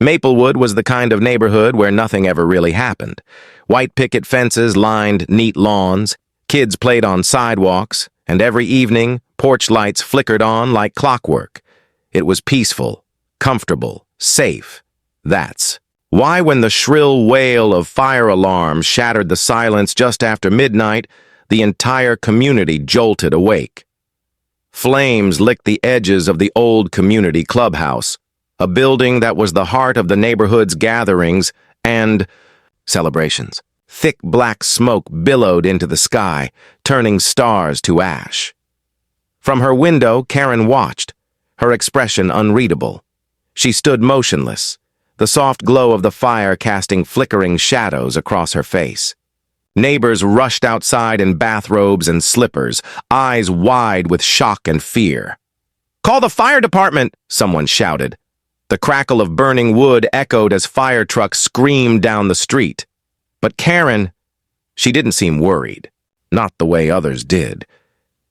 Maplewood was the kind of neighborhood where nothing ever really happened. White picket fences lined neat lawns, kids played on sidewalks, and every evening, porch lights flickered on like clockwork. It was peaceful, comfortable, safe. That's why when the shrill wail of fire alarms shattered the silence just after midnight, the entire community jolted awake. Flames licked the edges of the old community clubhouse, a building that was the heart of the neighborhood's gatherings and celebrations. Thick black smoke billowed into the sky, turning stars to ash. From her window, Karen watched, her expression unreadable. She stood motionless, the soft glow of the fire casting flickering shadows across her face. Neighbors rushed outside in bathrobes and slippers, eyes wide with shock and fear. "Call the fire department!" someone shouted. The crackle of burning wood echoed as fire trucks screamed down the street. But Karen, she didn't seem worried, not the way others did.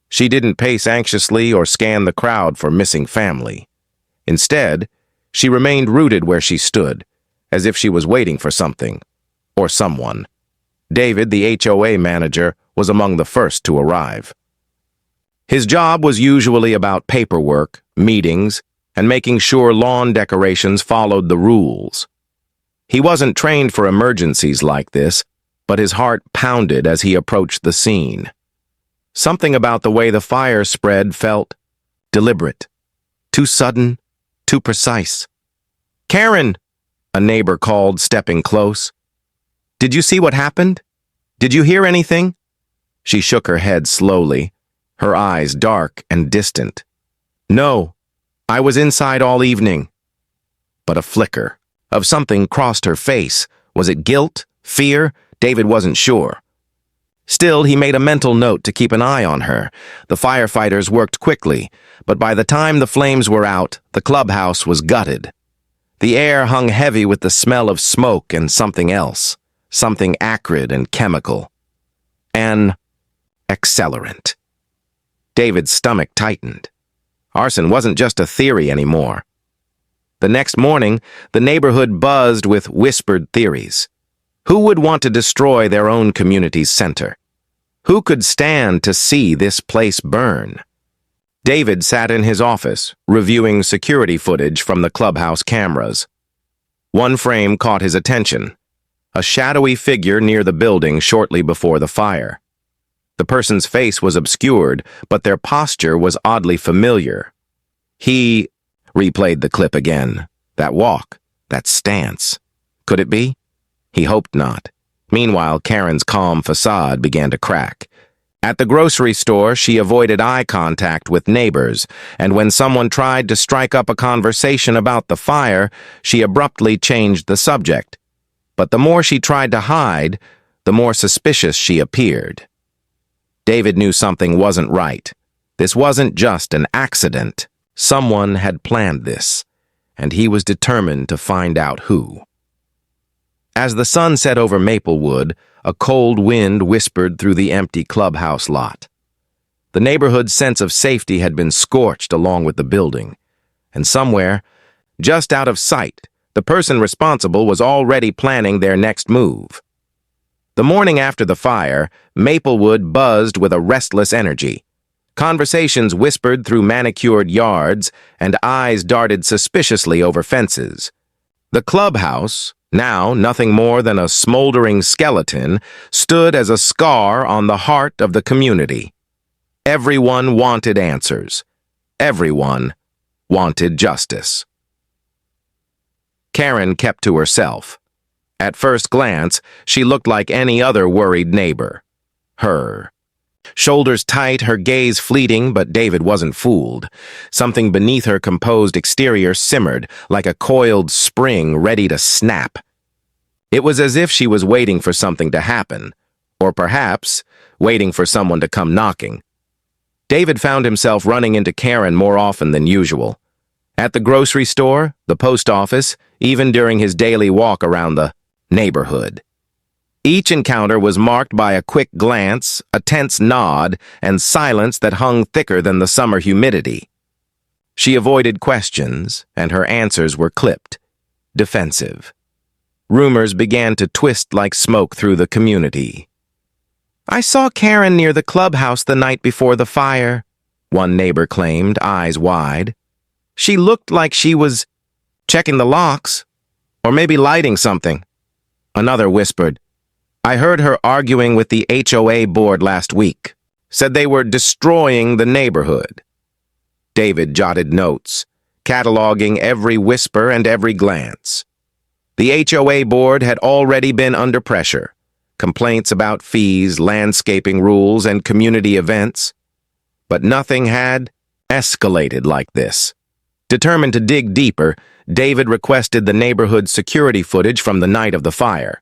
She didn't pace anxiously or scan the crowd for missing family. Instead, she remained rooted where she stood, as if she was waiting for something, or someone. David, the HOA manager, was among the first to arrive. His job was usually about paperwork, meetings, and making sure lawn decorations followed the rules. He wasn't trained for emergencies like this, but his heart pounded as he approached the scene. Something about the way the fire spread felt deliberate, too sudden, too precise. "Karen!" a neighbor called, stepping close. "Did you see what happened? Did you hear anything?" She shook her head slowly, her eyes dark and distant. "No, I was inside all evening." But a flicker of something crossed her face. Was it guilt? Fear? David wasn't sure. Still, he made a mental note to keep an eye on her. The firefighters worked quickly, but by the time the flames were out, the clubhouse was gutted. The air hung heavy with the smell of smoke and something else, something acrid and chemical. An accelerant. David's stomach tightened. Arson wasn't just a theory anymore. The next morning, the neighborhood buzzed with whispered theories. Who would want to destroy their own community's center? Who could stand to see this place burn? David sat in his office, reviewing security footage from the clubhouse cameras. One frame caught his attention, a shadowy figure near the building shortly before the fire. The person's face was obscured, but their posture was oddly familiar. He replayed the clip again. That walk, that stance. Could it be? He hoped not. Meanwhile, Karen's calm facade began to crack. At the grocery store, she avoided eye contact with neighbors, and when someone tried to strike up a conversation about the fire, she abruptly changed the subject. But the more she tried to hide, the more suspicious she appeared. David knew something wasn't right. This wasn't just an accident. Someone had planned this, and he was determined to find out who. As the sun set over Maplewood, a cold wind whispered through the empty clubhouse lot. The neighborhood's sense of safety had been scorched along with the building, and somewhere, just out of sight, the person responsible was already planning their next move. The morning after the fire, Maplewood buzzed with a restless energy. Conversations whispered through manicured yards, and eyes darted suspiciously over fences. The clubhouse, now nothing more than a smoldering skeleton, stood as a scar on the heart of the community. Everyone wanted answers. Everyone wanted justice. Karen kept to herself. At first glance, she looked like any other worried neighbor. Her. Shoulders tight, her gaze fleeting, but David wasn't fooled. Something beneath her composed exterior simmered, like a coiled spring ready to snap. It was as if she was waiting for something to happen, or perhaps waiting for someone to come knocking. David found himself running into Karen more often than usual. At the grocery store, the post office, even during his daily walk around the neighborhood. Each encounter was marked by a quick glance, a tense nod, and silence that hung thicker than the summer humidity. She avoided questions, and her answers were clipped. defensive. Rumors began to twist like smoke through the community. "I saw Karen near the clubhouse the night before the fire," one neighbor claimed, eyes wide. "She looked like she was checking the locks, or maybe lighting something." Another whispered, "I heard her arguing with the HOA board last week. Said they were destroying the neighborhood." David jotted notes, cataloging every whisper and every glance. The HOA board had already been under pressure. Complaints about fees, landscaping rules, and community events. But nothing had escalated like this. Determined to dig deeper, David requested the neighborhood security footage from the night of the fire.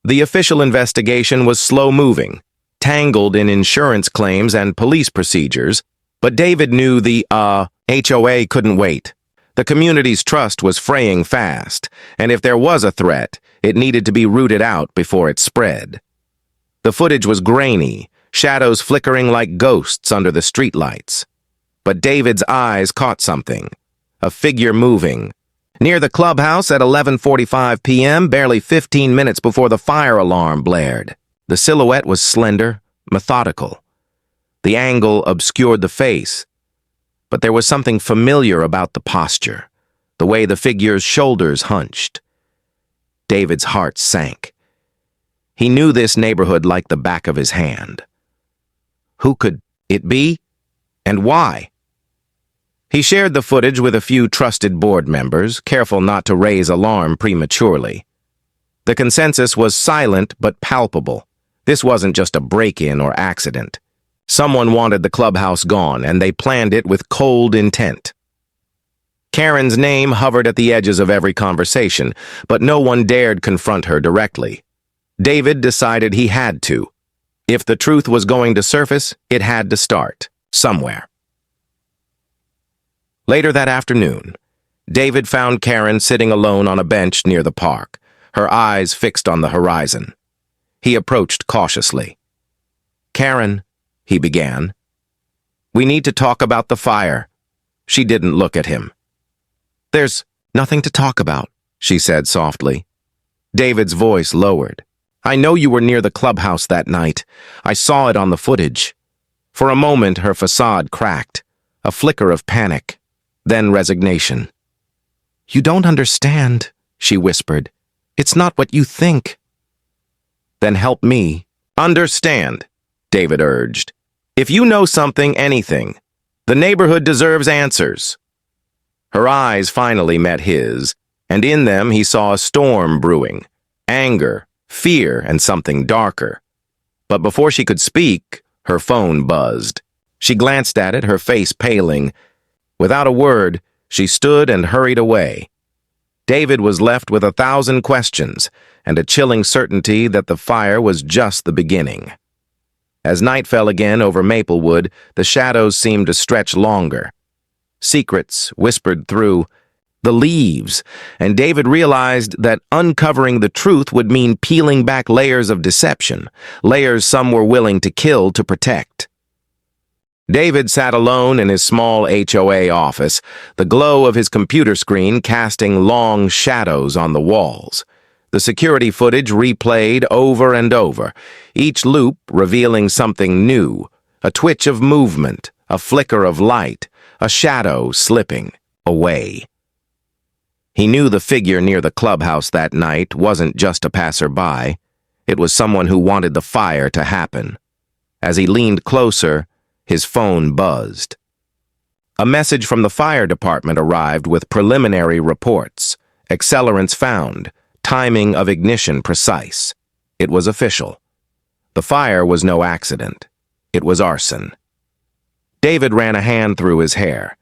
The official investigation was slow-moving, tangled in insurance claims and police procedures, but David knew the HOA couldn't wait. The community's trust was fraying fast, and if there was a threat, it needed to be rooted out before it spread. The footage was grainy, shadows flickering like ghosts under the streetlights. But David's eyes caught something, a figure moving. Near the clubhouse at 11:45 p.m., barely 15 minutes before the fire alarm blared. The silhouette was slender, methodical. The angle obscured the face, but there was something familiar about the posture, the way the figure's shoulders hunched. David's heart sank. He knew this neighborhood like the back of his hand. Who could it be, and why? He shared the footage with a few trusted board members, careful not to raise alarm prematurely. The consensus was silent but palpable. This wasn't just a break-in or accident. Someone wanted the clubhouse gone, and they planned it with cold intent. Karen's name hovered at the edges of every conversation, but no one dared confront her directly. David decided he had to. If the truth was going to surface, it had to start somewhere. Later that afternoon, David found Karen sitting alone on a bench near the park, her eyes fixed on the horizon. He approached cautiously. "Karen," he began, "we need to talk about the fire." She didn't look at him. "There's nothing to talk about," she said softly. David's voice lowered. "I know you were near the clubhouse that night. I saw it on the footage." For a moment, her facade cracked, a flicker of panic, then resignation. "You don't understand," she whispered. "It's not what you think." "Then help me understand," David urged. "If you know something, anything, the neighborhood deserves answers." Her eyes finally met his, and in them he saw a storm brewing, anger, fear, and something darker. But before she could speak, her phone buzzed. She glanced at it, her face paling. Without a word, she stood and hurried away. David was left with 1,000 questions and a chilling certainty that the fire was just the beginning. As night fell again over Maplewood, the shadows seemed to stretch longer. Secrets whispered through the leaves, and David realized that uncovering the truth would mean peeling back layers of deception, layers some were willing to kill to protect. David sat alone in his small HOA office, the glow of his computer screen casting long shadows on the walls. The security footage replayed over and over, each loop revealing something new, a twitch of movement, a flicker of light, a shadow slipping away. He knew the figure near the clubhouse that night wasn't just a passerby. It was someone who wanted the fire to happen. As he leaned closer, his phone buzzed. A message from the fire department arrived with preliminary reports. Accelerants found. Timing of ignition precise. It was official. The fire was no accident. It was arson. David ran a hand through his hair.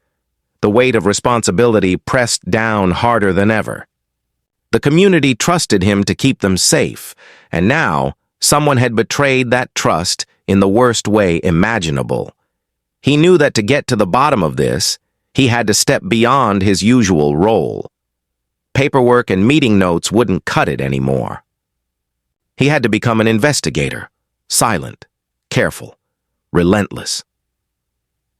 The weight of responsibility pressed down harder than ever. The community trusted him to keep them safe, and now someone had betrayed that trust in the worst way imaginable. He knew that to get to the bottom of this, he had to step beyond his usual role. Paperwork and meeting notes wouldn't cut it anymore. He had to become an investigator, silent, careful, relentless.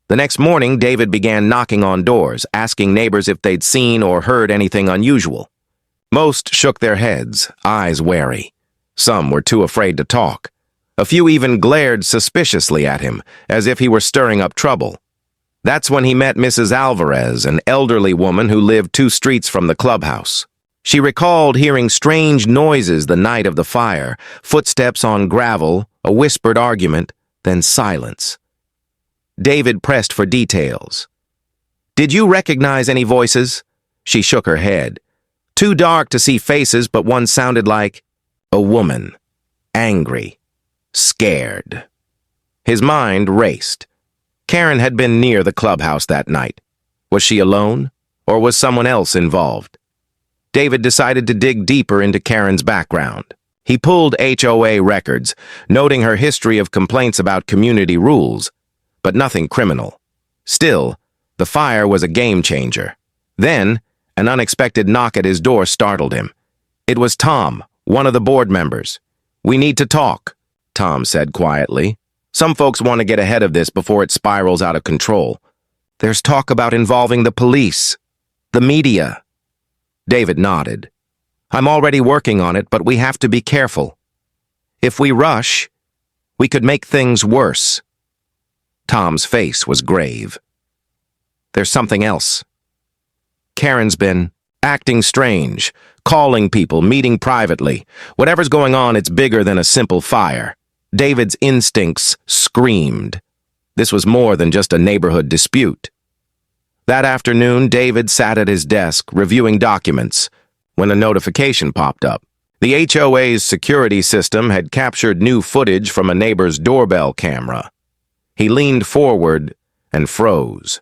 The next morning, David began knocking on doors, asking neighbors if they'd seen or heard anything unusual. Most shook their heads, eyes wary. Some were too afraid to talk. A few even glared suspiciously at him, as if he were stirring up trouble. That's when he met Mrs. Alvarez, an elderly woman who lived 2 streets from the clubhouse. She recalled hearing strange noises the night of the fire, footsteps on gravel, a whispered argument, then silence. David pressed for details. "Did you recognize any voices?" She shook her head. Too dark to see faces, but one sounded like a woman. Angry. Scared. His mind raced. Karen had been near the clubhouse that night. Was she alone, or was someone else involved? David decided to dig deeper into Karen's background. He pulled HOA records, noting her history of complaints about community rules, but nothing criminal. Still, the fire was a game changer. Then, an unexpected knock at his door startled him. It was Tom, one of the board members. "We need to talk," Tom said quietly. "Some folks want to get ahead of this before it spirals out of control. There's talk about involving the police, the media." David nodded. "I'm already working on it, but we have to be careful. If we rush, we could make things worse." Tom's face was grave. "There's something else. Karen's been acting strange, calling people, meeting privately. Whatever's going on, it's bigger than a simple fire." David's instincts screamed. This was more than just a neighborhood dispute. That afternoon, David sat at his desk, reviewing documents, when a notification popped up. The HOA's security system had captured new footage from a neighbor's doorbell camera. He leaned forward and froze.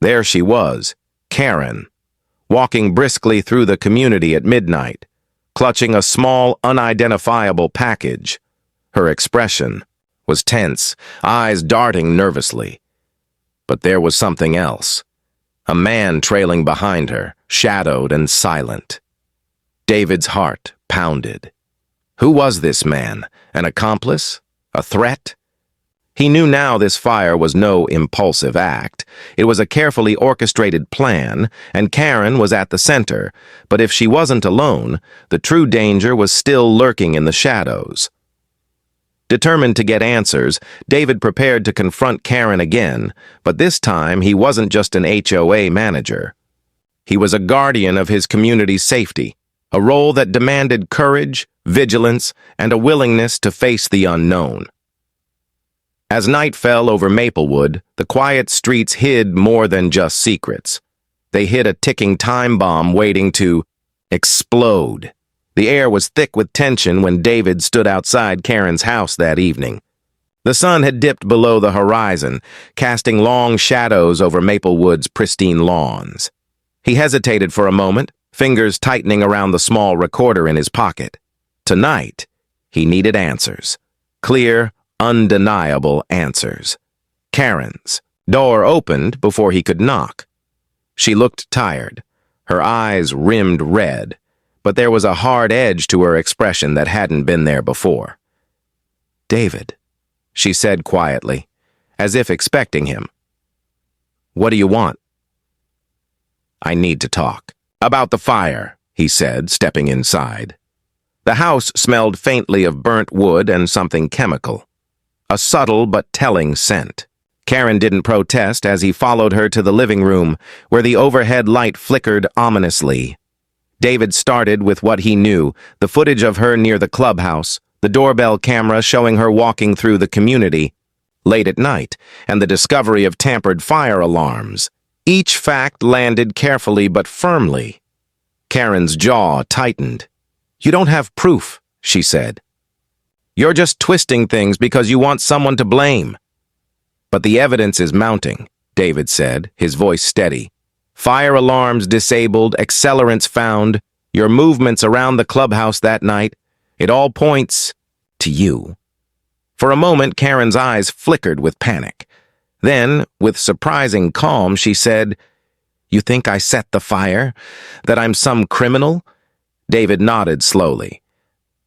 There she was, Karen, walking briskly through the community at midnight, clutching a small, unidentifiable package. Her expression was tense, eyes darting nervously. But there was something else. A man trailing behind her, shadowed and silent. David's heart pounded. Who was this man? An accomplice? A threat? He knew now this fire was no impulsive act. It was a carefully orchestrated plan, and Karen was at the center. But if she wasn't alone, the true danger was still lurking in the shadows. Determined to get answers, David prepared to confront Karen again, but this time he wasn't just an HOA manager. He was a guardian of his community's safety, a role that demanded courage, vigilance, and a willingness to face the unknown. As night fell over Maplewood, the quiet streets hid more than just secrets. They hid a ticking time bomb waiting to explode. The air was thick with tension when David stood outside Karen's house that evening. The sun had dipped below the horizon, casting long shadows over Maplewood's pristine lawns. He hesitated for a moment, fingers tightening around the small recorder in his pocket. Tonight, he needed answers. Clear, undeniable answers. Karen's door opened before he could knock. She looked tired, her eyes rimmed red, but there was a hard edge to her expression that hadn't been there before. "David," she said quietly, as if expecting him. "What do you want?" "I need to talk." "About the fire," he said, stepping inside. The house smelled faintly of burnt wood and something chemical. A subtle but telling scent. Karen didn't protest as he followed her to the living room, where the overhead light flickered ominously. David started with what he knew, the footage of her near the clubhouse, the doorbell camera showing her walking through the community late at night, and the discovery of tampered fire alarms. Each fact landed carefully but firmly. Karen's jaw tightened. "You don't have proof," she said. "You're just twisting things because you want someone to blame." "But the evidence is mounting," David said, his voice steady. "Fire alarms disabled, accelerants found, your movements around the clubhouse that night. It all points to you." For a moment, Karen's eyes flickered with panic. Then, with surprising calm, she said, "You think I set the fire? That I'm some criminal?" David nodded slowly.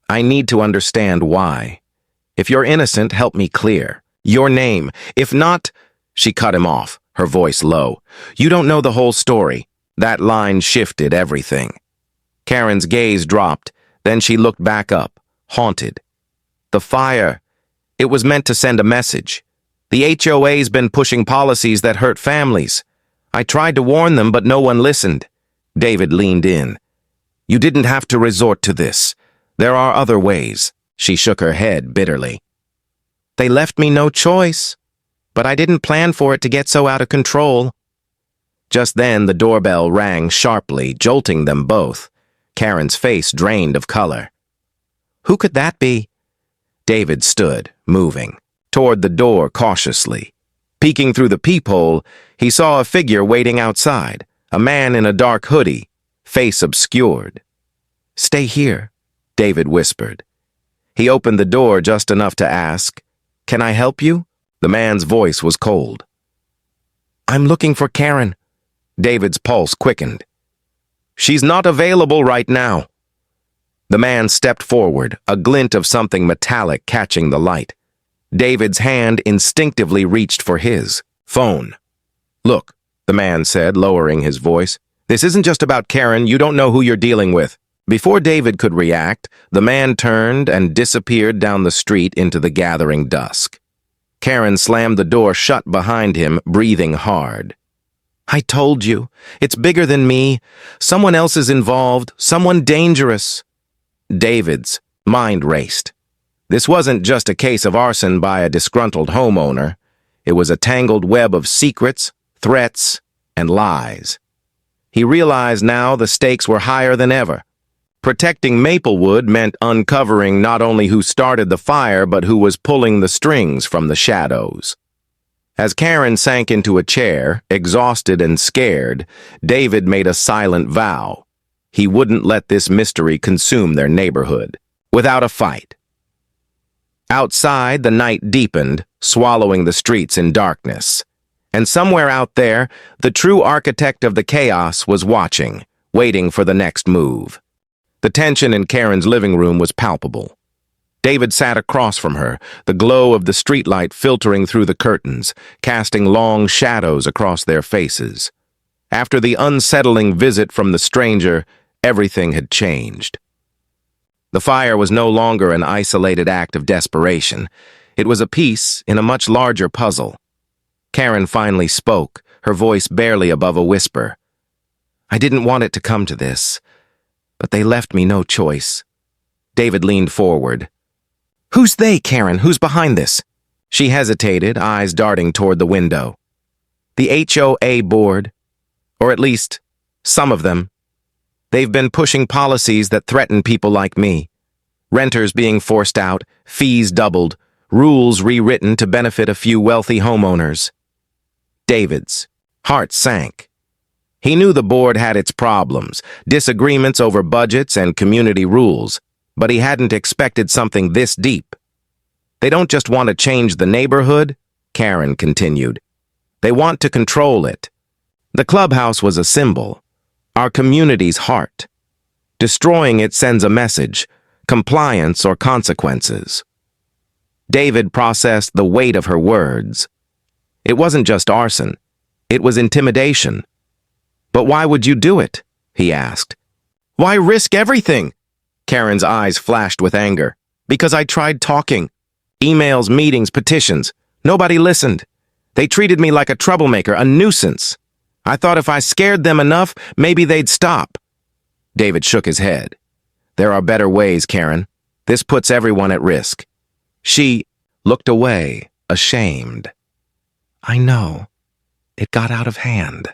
"I need to understand why. If you're innocent, help me clear. Your name. If not—" She cut him off, her voice low. "You don't know the whole story." That line shifted everything. Karen's gaze dropped, then she looked back up, haunted. The fire. It was meant to send a message. The HOA's been pushing policies that hurt families. I tried to warn them, but no one listened. David leaned in. You didn't have to resort to this. There are other ways. She shook her head bitterly. They left me no choice, but I didn't plan for it to get so out of control. Just then, the doorbell rang sharply, jolting them both. Karen's face drained of color. Who could that be? David stood, moving, toward the door cautiously. Peeking through the peephole, he saw a figure waiting outside, a man in a dark hoodie, face obscured. Stay here, David whispered. He opened the door just enough to ask, Can I help you? The man's voice was cold. I'm looking for Karen. David's pulse quickened. She's not available right now. The man stepped forward, a glint of something metallic catching the light. David's hand instinctively reached for his phone. Look, the man said, lowering his voice. This isn't just about Karen. You don't know who you're dealing with. Before David could react, the man turned and disappeared down the street into the gathering dusk. Karen slammed the door shut behind him, breathing hard. I told you, it's bigger than me. Someone else is involved, someone dangerous. David's mind raced. This wasn't just a case of arson by a disgruntled homeowner. It was a tangled web of secrets, threats, and lies. He realized now the stakes were higher than ever. Protecting Maplewood meant uncovering not only who started the fire, but who was pulling the strings from the shadows. As Karen sank into a chair, exhausted and scared, David made a silent vow. He wouldn't let this mystery consume their neighborhood, without a fight. Outside, the night deepened, swallowing the streets in darkness. And somewhere out there, the true architect of the chaos was watching, waiting for the next move. The tension in Karen's living room was palpable. David sat across from her, the glow of the streetlight filtering through the curtains, casting long shadows across their faces. After the unsettling visit from the stranger, everything had changed. The fire was no longer an isolated act of desperation. It was a piece in a much larger puzzle. Karen finally spoke, her voice barely above a whisper. I didn't want it to come to this, but they left me no choice. David leaned forward. Who's they, Karen? Who's behind this? She hesitated, eyes darting toward the window. The HOA board, or at least some of them. They've been pushing policies that threaten people like me. Renters being forced out, fees doubled, rules rewritten to benefit a few wealthy homeowners. David's heart sank. He knew the board had its problems, disagreements over budgets and community rules, but he hadn't expected something this deep. They don't just want to change the neighborhood, Karen continued. They want to control it. The clubhouse was a symbol, our community's heart. Destroying it sends a message, compliance or consequences. David processed the weight of her words. It wasn't just arson, it was intimidation. But why would you do it? He asked. Why risk everything? Karen's eyes flashed with anger. Because I tried talking. Emails, meetings, petitions. Nobody listened. They treated me like a troublemaker, a nuisance. I thought if I scared them enough, maybe they'd stop. David shook his head. There are better ways, Karen. This puts everyone at risk. She looked away, ashamed. I know. It got out of hand.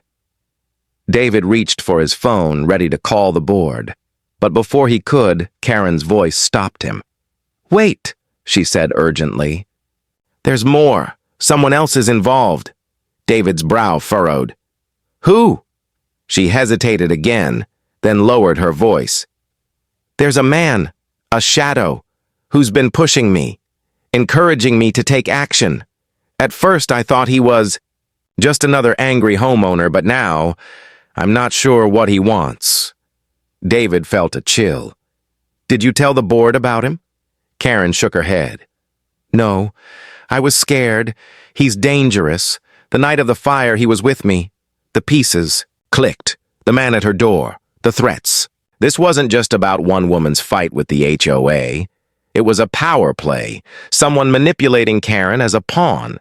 David reached for his phone, ready to call the board. But before he could, Karen's voice stopped him. Wait, she said urgently. There's more. Someone else is involved. David's brow furrowed. Who? She hesitated again, then lowered her voice. There's a man, a shadow, who's been pushing me, encouraging me to take action. At first I thought he was just another angry homeowner, but now I'm not sure what he wants. David felt a chill. Did you tell the board about him? Karen shook her head. No, I was scared. He's dangerous. The night of the fire, he was with me. The pieces clicked. The man at her door. The threats. This wasn't just about one woman's fight with the HOA. It was a power play, someone manipulating Karen as a pawn.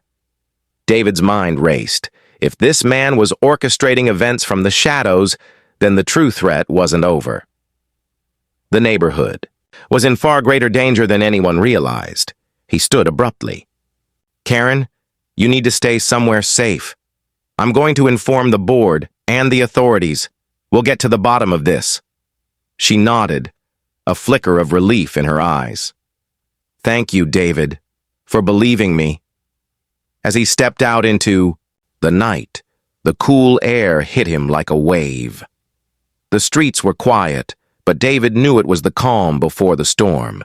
David's mind raced. If this man was orchestrating events from the shadows, then the true threat wasn't over. The neighborhood was in far greater danger than anyone realized. He stood abruptly. "Karen, you need to stay somewhere safe. I'm going to inform the board and the authorities. We'll get to the bottom of this." She nodded, a flicker of relief in her eyes. "Thank you, David, for believing me." As he stepped out into the night, the cool air hit him like a wave. The streets were quiet, but David knew it was the calm before the storm.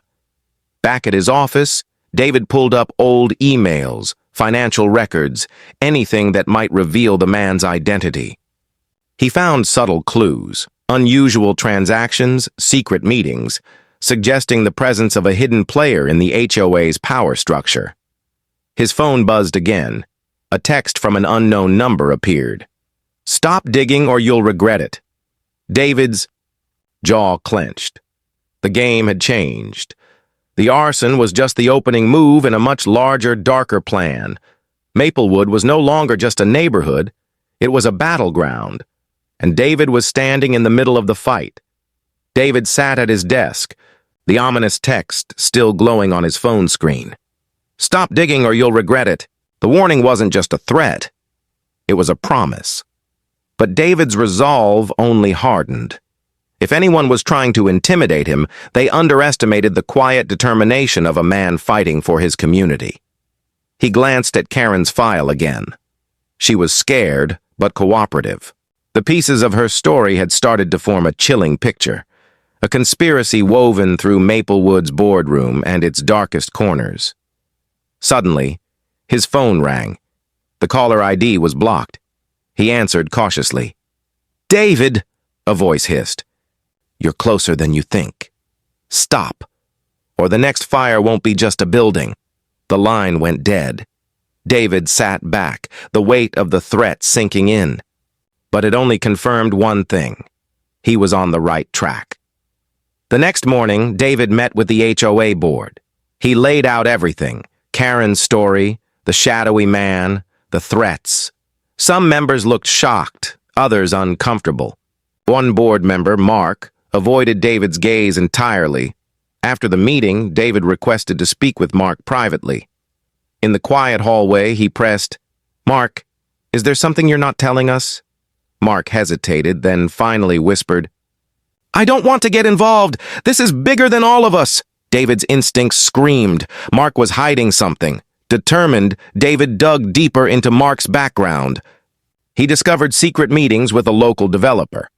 Back at his office, David pulled up old emails, financial records, anything that might reveal the man's identity. He found subtle clues, unusual transactions, secret meetings, suggesting the presence of a hidden player in the HOA's power structure. His phone buzzed again. A text from an unknown number appeared. "Stop digging or you'll regret it." David's jaw clenched. The game had changed. The arson was just the opening move in a much larger, darker plan. Maplewood was no longer just a neighborhood, it was a battleground, and David was standing in the middle of the fight. David sat at his desk, the ominous text still glowing on his phone screen. "Stop digging or you'll regret it." The warning wasn't just a threat, it was a promise. But David's resolve only hardened. If anyone was trying to intimidate him, they underestimated the quiet determination of a man fighting for his community. He glanced at Karen's file again. She was scared, but cooperative. The pieces of her story had started to form a chilling picture, a conspiracy woven through Maplewood's boardroom and its darkest corners. Suddenly, his phone rang. The caller ID was blocked. He answered cautiously. "David," a voice hissed. "You're closer than you think. Stop, or the next fire won't be just a building." The line went dead. David sat back, the weight of the threat sinking in. But it only confirmed one thing. He was on the right track. The next morning, David met with the HOA board. He laid out everything: Karen's story, the shadowy man, the threats. Some members looked shocked, others uncomfortable. One board member, Mark, avoided David's gaze entirely. After the meeting, David requested to speak with Mark privately. In the quiet hallway, he pressed, "Mark, is there something you're not telling us?" Mark hesitated, then finally whispered, "I don't want to get involved. This is bigger than all of us." David's instincts screamed. Mark was hiding something. Determined, David dug deeper into Mark's background. He discovered secret meetings with a local developer,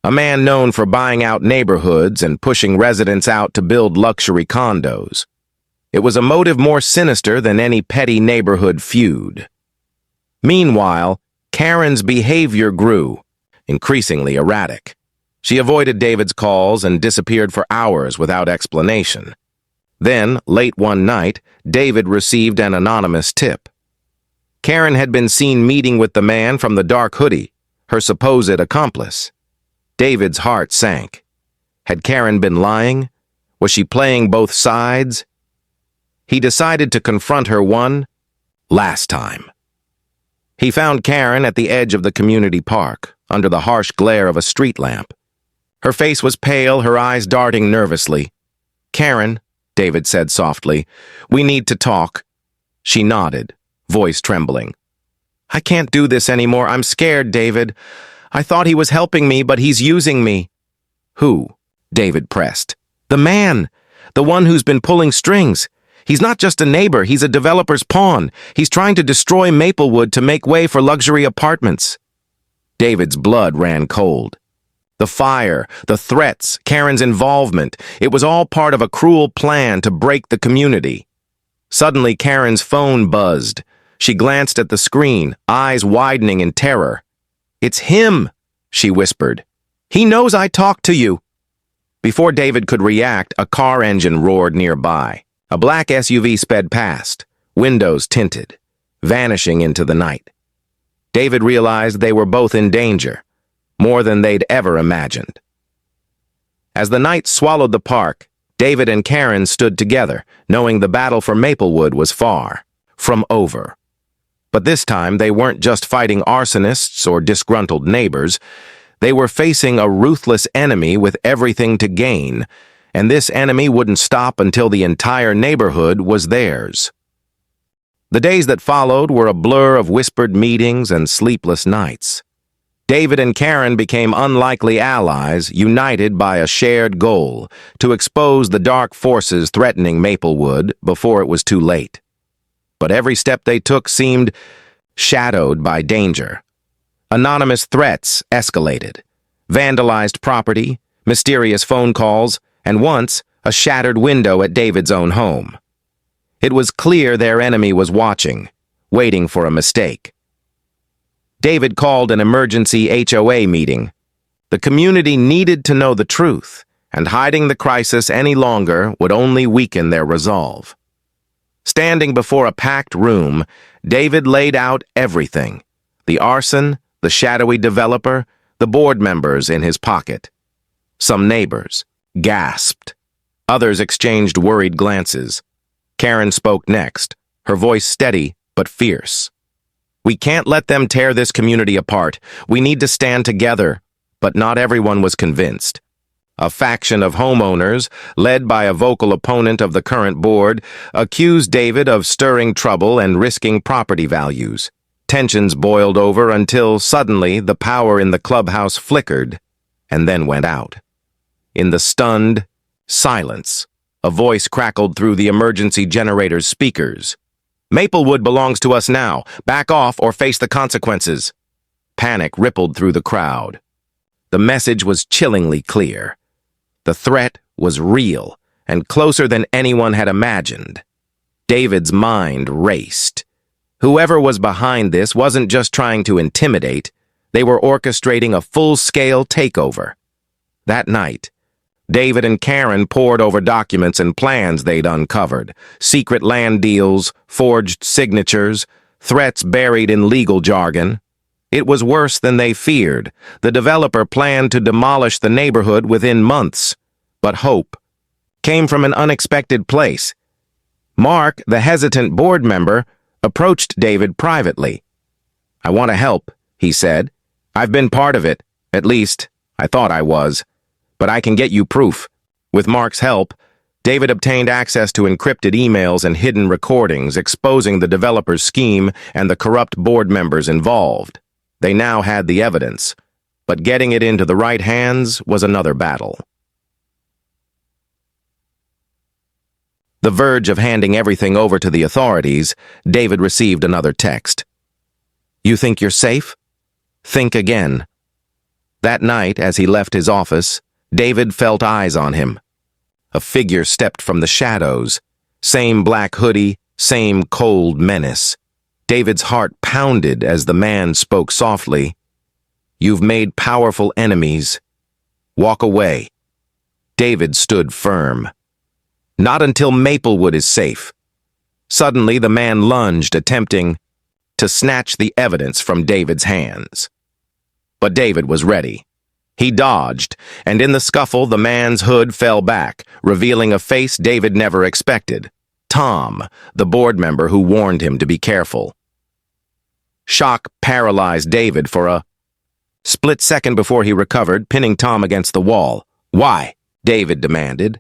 a man known for buying out neighborhoods and pushing residents out to build luxury condos. It was a motive more sinister than any petty neighborhood feud. Meanwhile, Karen's behavior grew, increasingly erratic. She avoided David's calls and disappeared for hours without explanation. Then, late one night, David received an anonymous tip. Karen had been seen meeting with the man from the dark hoodie, her supposed accomplice. David's heart sank. Had Karen been lying? Was she playing both sides? He decided to confront her one last time. He found Karen at the edge of the community park, under the harsh glare of a street lamp. Her face was pale, her eyes darting nervously. "Karen," David said softly, "we need to talk." She nodded, voice trembling. "I can't do this anymore. I'm scared, David. I thought he was helping me, but he's using me." "Who?" David pressed. "The man. The one who's been pulling strings. He's not just a neighbor, he's a developer's pawn. He's trying to destroy Maplewood to make way for luxury apartments." David's blood ran cold. The fire, the threats, Karen's involvement, it was all part of a cruel plan to break the community. Suddenly, Karen's phone buzzed. She glanced at the screen, eyes widening in terror. "It's him," she whispered. "He knows I talked to you." Before David could react, a car engine roared nearby. A black SUV sped past, windows tinted, vanishing into the night. David realized they were both in danger, more than they'd ever imagined. As the night swallowed the park, David and Karen stood together, knowing the battle for Maplewood was far from over. But this time, they weren't just fighting arsonists or disgruntled neighbors. They were facing a ruthless enemy with everything to gain, and this enemy wouldn't stop until the entire neighborhood was theirs. The days that followed were a blur of whispered meetings and sleepless nights. David and Karen became unlikely allies, united by a shared goal to expose the dark forces threatening Maplewood before it was too late. But every step they took seemed shadowed by danger. Anonymous threats escalated, vandalized property, mysterious phone calls, and once a shattered window at David's own home. It was clear their enemy was watching, waiting for a mistake. David called an emergency HOA meeting. The community needed to know the truth, and hiding the crisis any longer would only weaken their resolve. Standing before a packed room, David laid out everything: the arson, the shadowy developer, the board members in his pocket. Some neighbors gasped. Others exchanged worried glances. Karen spoke next, her voice steady but fierce. "We can't let them tear this community apart. We need to stand together." But not everyone was convinced. A faction of homeowners, led by a vocal opponent of the current board, accused David of stirring trouble and risking property values. Tensions boiled over until suddenly the power in the clubhouse flickered and then went out. In the stunned silence, a voice crackled through the emergency generator's speakers. "Maplewood belongs to us now. Back off or face the consequences." Panic rippled through the crowd. The message was chillingly clear. The threat was real and closer than anyone had imagined. David's mind raced. Whoever was behind this wasn't just trying to intimidate. They were orchestrating a full-scale takeover. That night, David and Karen pored over documents and plans they'd uncovered: secret land deals, forged signatures, threats buried in legal jargon. It was worse than they feared. The developer planned to demolish the neighborhood within months. But hope came from an unexpected place. Mark, the hesitant board member, approached David privately. "I want to help," he said. "I've been part of it. At least, I thought I was. But I can get you proof." With Mark's help, David obtained access to encrypted emails and hidden recordings exposing the developer's scheme and the corrupt board members involved. They now had the evidence, but getting it into the right hands was another battle. The verge of handing everything over to the authorities, David received another text. "You think you're safe? Think again." That night, as he left his office, David felt eyes on him. A figure stepped from the shadows. Same black hoodie, same cold menace. David's heart pounded as the man spoke softly. "You've made powerful enemies. Walk away." David stood firm. "Not until Maplewood is safe." Suddenly, the man lunged, attempting to snatch the evidence from David's hands. But David was ready. He dodged, and in the scuffle, the man's hood fell back, revealing a face David never expected: Tom, the board member who warned him to be careful. Shock paralyzed David for a split second before he recovered, pinning Tom against the wall. "Why?" David demanded.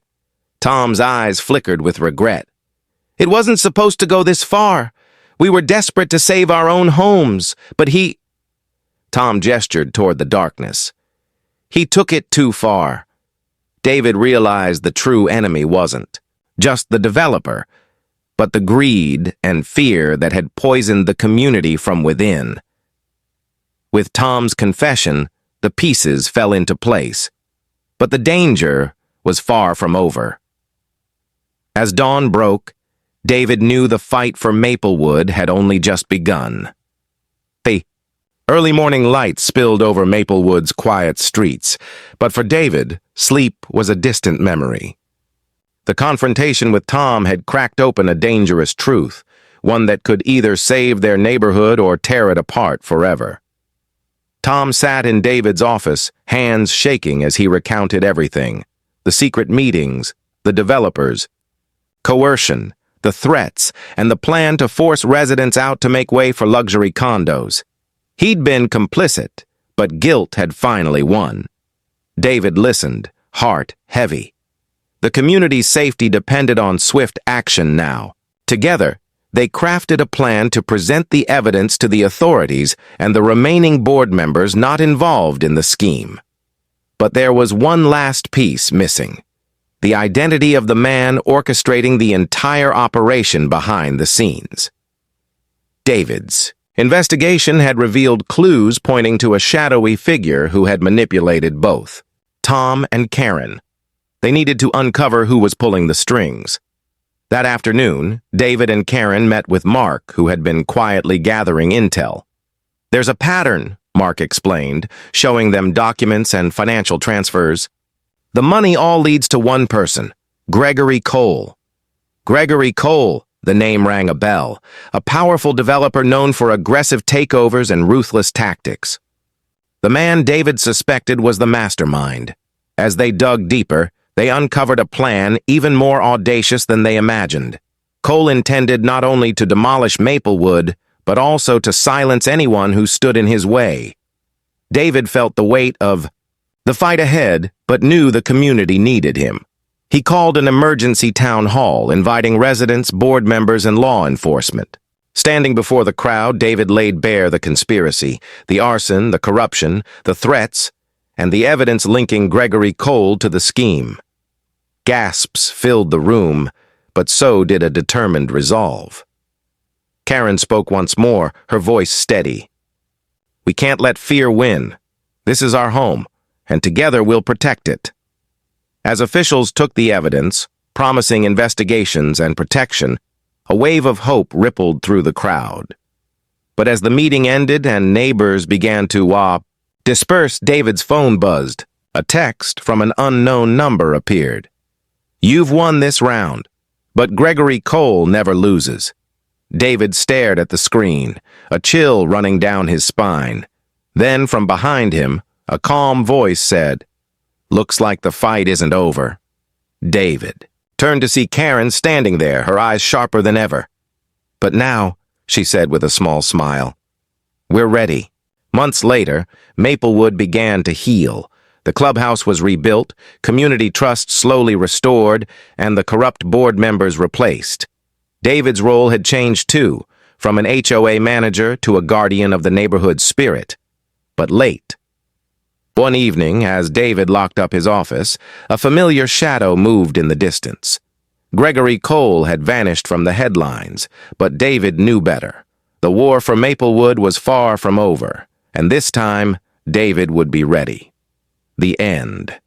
Tom's eyes flickered with regret. "It wasn't supposed to go this far. We were desperate to save our own homes, but he—" Tom gestured toward the darkness. "He took it too far." David realized the true enemy wasn't just the developer, but the greed and fear that had poisoned the community from within. With Tom's confession, the pieces fell into place, but the danger was far from over. As dawn broke, David knew the fight for Maplewood had only just begun. The early morning light spilled over Maplewood's quiet streets, but for David, sleep was a distant memory. The confrontation with Tom had cracked open a dangerous truth, one that could either save their neighborhood or tear it apart forever. Tom sat in David's office, hands shaking as he recounted everything: the secret meetings, the developers, coercion, the threats, and the plan to force residents out to make way for luxury condos. He'd been complicit, but guilt had finally won. David listened, heart heavy. The community's safety depended on swift action now. Together, they crafted a plan to present the evidence to the authorities and the remaining board members not involved in the scheme. But there was one last piece missing: the identity of the man orchestrating the entire operation behind the scenes. David's investigation had revealed clues pointing to a shadowy figure who had manipulated both Tom and Karen. They needed to uncover who was pulling the strings. That afternoon, David and Karen met with Mark, who had been quietly gathering intel. "There's a pattern," Mark explained, showing them documents and financial transfers. "The money all leads to one person, Gregory Cole." Gregory Cole, the name rang a bell, a powerful developer known for aggressive takeovers and ruthless tactics. The man David suspected was the mastermind. As they dug deeper, they uncovered a plan even more audacious than they imagined. Cole intended not only to demolish Maplewood, but also to silence anyone who stood in his way. David felt the weight of the fight ahead, but knew the community needed him. He called an emergency town hall, inviting residents, board members, and law enforcement. Standing before the crowd, David laid bare the conspiracy, the arson, the corruption, the threats, and the evidence linking Gregory Cole to the scheme. Gasps filled the room, but so did a determined resolve. Karen spoke once more, her voice steady. "We can't let fear win. This is our home, and together we'll protect it." As officials took the evidence, promising investigations and protection, a wave of hope rippled through the crowd. But as the meeting ended and neighbors began to disperse, David's phone buzzed. A text from an unknown number appeared. "You've won this round, but Gregory Cole never loses." David stared at the screen, a chill running down his spine. Then, from behind him, a calm voice said, "Looks like the fight isn't over." David turned to see Karen standing there, her eyes sharper than ever. "But now," she said with a small smile, "we're ready." Months later, Maplewood began to heal. The clubhouse was rebuilt, community trust slowly restored, and the corrupt board members replaced. David's role had changed too, from an HOA manager to a guardian of the neighborhood's spirit. But late. One evening, as David locked up his office, a familiar shadow moved in the distance. Gregory Cole had vanished from the headlines, but David knew better. The war for Maplewood was far from over, and this time, David would be ready. The end.